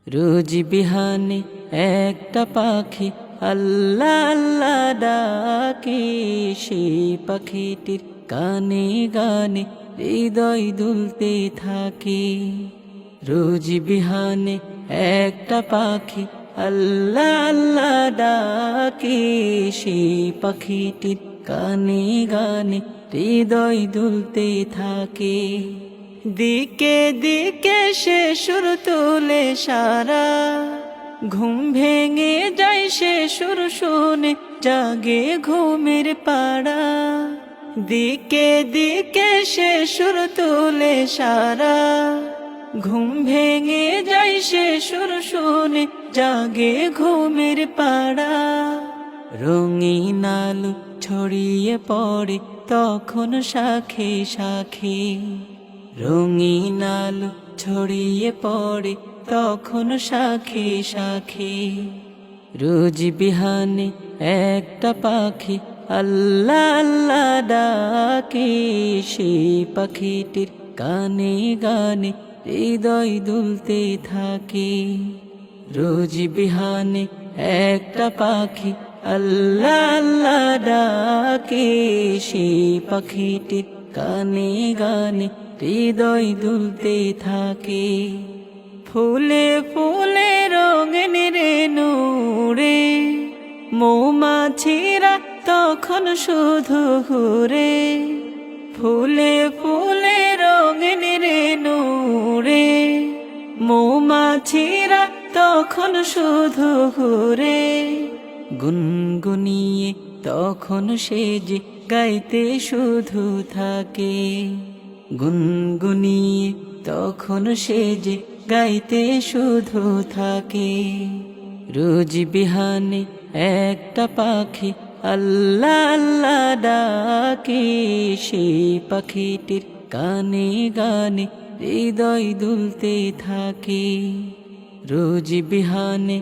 রোজ বিহানে একটা পাখি আল্লাহ আল্লাহ ডাকে, সেই পাখিটির গানে গানে হৃদয় দুলতে থাকে। রোজ বিহানে একটা পাখি আল্লাহ আল্লাহ ডাকে, সেই পাখিটির গানে গানে হৃদয় দুলতে থাকে। দিকে দিকে সে সুর তোলে সারা, ঘুম ভেঙে যায় সে সুর শুনে জাগে ঘুমের পাড়া। দিকে দিকে সে সুর তোলে সারা, ঘুম ভেঙে যায় সে সুর শুনে জাগে ঘুমের পাড়া। রঙিন আলো ছড়িয়ে পড়ে তখন শাখে শাখে, রঙিন আলো ছড়িয়ে পড়ে তখন শাখে শাখে। রোজ বিহানে একটা পাখি আল্লাহ আল্লাহ ডাকে, সেই পাখিটির গানে গানে হৃদয় দুলতে থাকে। রোজ বিহানে একটা পাখি আল্লাহ আল্লাহ ডাকে, সেই পাখিটির গানে গানে হৃদয় দুলতে থাকে। ফুলে ফুলে রঙিন রেণু রে, মৌমাছিরা তখন শুধু ঘুরে। ফুলে ফুলে রঙিন রেণু রে, মৌমাছিরা তখন শুধু ঘুরে। গুনগুনিয়ে তখন সে যে গাইতে শুধু থাকে, গুনগুনিয়ে তখন সে যে গাইতে শুধু থাকে। রোজ বিহানে একটা পাখি আল্লাহ আল্লাহ ডাকে, সেই পাখিটির গানে গানে হৃদয় দুলতে থাকে। রোজ বিহানে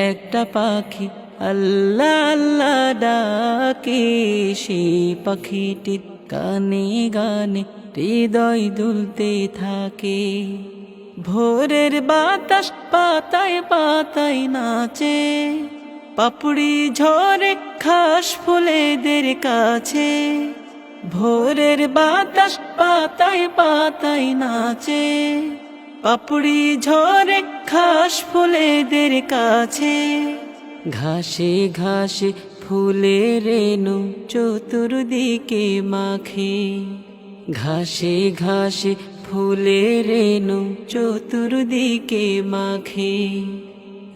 একটা পাখি আল্লাহ আল্লাহ ডাকে, সেই পাখিটির গানে গানে হৃদয় দুলতে থাকে। ভোরের বাতাস পাতায় পাতায় নাচে, পাপড়ি ঝরে ঘাস ফুলেদের কাছে। ভোরের বাতাস পাতায় পাতায় নাচে, পাপড়ি ঝরে ঘাস ফুলেদের কাছে। ঘাসে ঘাসে ফুলের রেণু চতুর্দিকে মাখে, ঘাসে ঘাসে ফুলের রেণু চতুর্দিকে মাখে।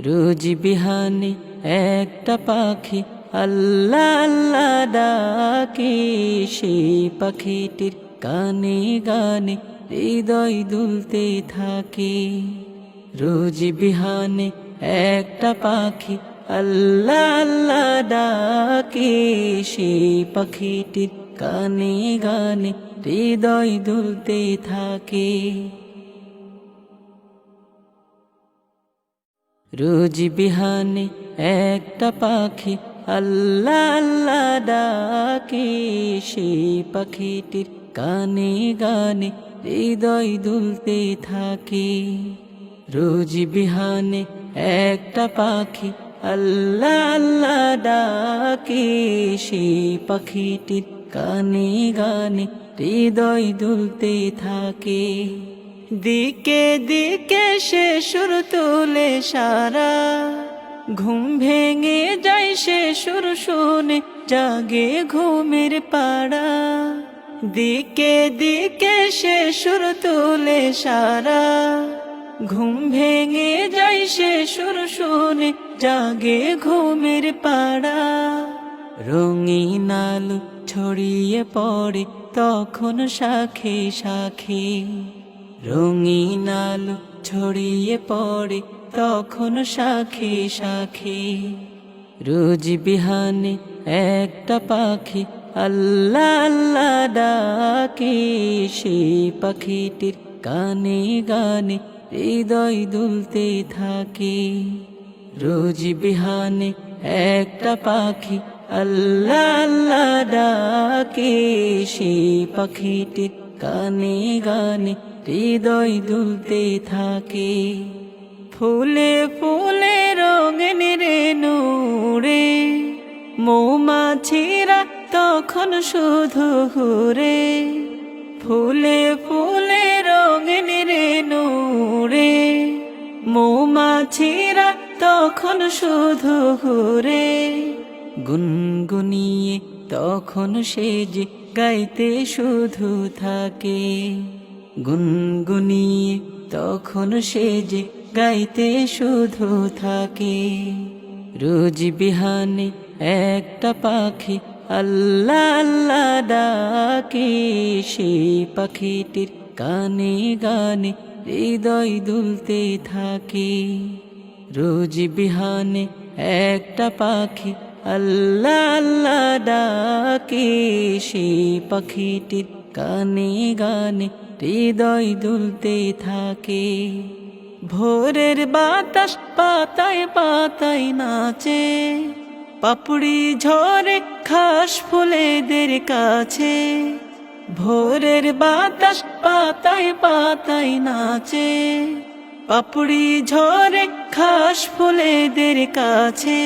রোজ বিহানে একটা পাখি আল্লাহ আল্লাহ ডাকে, সেই পাখিটির গানে গানে হৃদয় দুলতে থাকে। রোজ বিহানে একটা পাখি আল্লাহ আল্লাহ ডাকে, সেই পাখিটির গানে গানে হৃদয় দুলতে থাকে। রোজ বিহানে একটা পাখি আল্লাহ আল্লাহ ডাকে, সেই পাখিটির গানে গানে হৃদয় দুলতে থাকে। রোজ বিহানে একটা পাখি আল্লাহ আল্লাহ ডাকে, সেই পাখিটির গানে গানে হৃদয় দুলতে থাকে। দিকে দিকে সে সুর তোলে সারা, ঘুম ভেঙে যায় সে সুর শুনে জাগে ঘুমের পাড়া। দিকে দিকে সে সুর তোলে সারা, ঘুম ভেঙে যায় সে সুর শুনে জাগে ঘুমের পাড়া। রঙিন আলো ছড়িয়ে পড়ে তখন শাখে শাখে, রঙিন আলো ছড়িয়ে পড়ে তখন শাখে শাখে। রোজ বিহানে একটা পাখি আল্লাহ আল্লাহ ডাকে, সেই পাখিটির গানে গানে হৃদয় দুলতে থাকে। রোজ বিহানে একটা পাখি আল্লাহ আল্লাহ ডাকে, সেই পাখিটির গানে গানে হৃদয় দুলতে থাকে। ফুলে ফুলে রঙিন রেণু রে, মৌমাছিরা তখন শুধু ঘুরে। ফুলে ফুলে রঙিন রেণু রে, মৌমাছিরা তখন শুধু ঘুরে। গুনগুনিয়ে তখন সে যে গাইতে শুধু থাকে, গুনগুনিয়ে তখন সে যে গাইতে শুধু থাকে। রোজ বিহানে একটা পাখি আল্লাহ আল্লাহ ডাকে, সেই পাখিটির গানে গানে হৃদয় দুলতে থাকে। রোজ বিহানে একটা পাখি আল্লাহ আল্লাহ ডাকে, সেই পাখিটির গানে গানে হৃদয় দুলতে থাকে। ভোরের বাতাস পাতায় পাতায় নাচে, পাপড়ি ঝরে ঘাস ফুলেদের কাছে। ভোরের বাতাস পাতায় পাতায় নাচে, পাপড়ি ঝরে ঘাস ফুলেদের কাছে।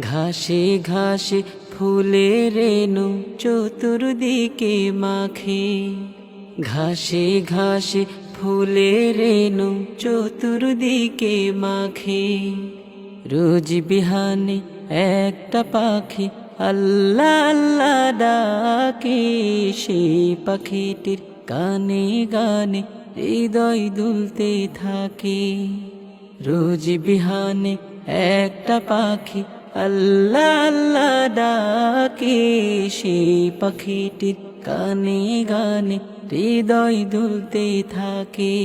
ঘাসে ঘাসে ফুলের রেণু চতুর্দিকে মাখে, ঘাসে ঘাসে ফুলের রেণু চতুর্দিকে মাখে। রোজ বিহানে একটা পাখি আল্লাহ আল্লাহ ডাকে, সেই পাখিটির গানে গানে হৃদয় দুলতে থাকে। রোজ বিহানে একটা পাখি আল্লাহ আল্লাহ ডাকে, সেই পাখিটির গানে গানে হৃদয় দুলতে থাকে।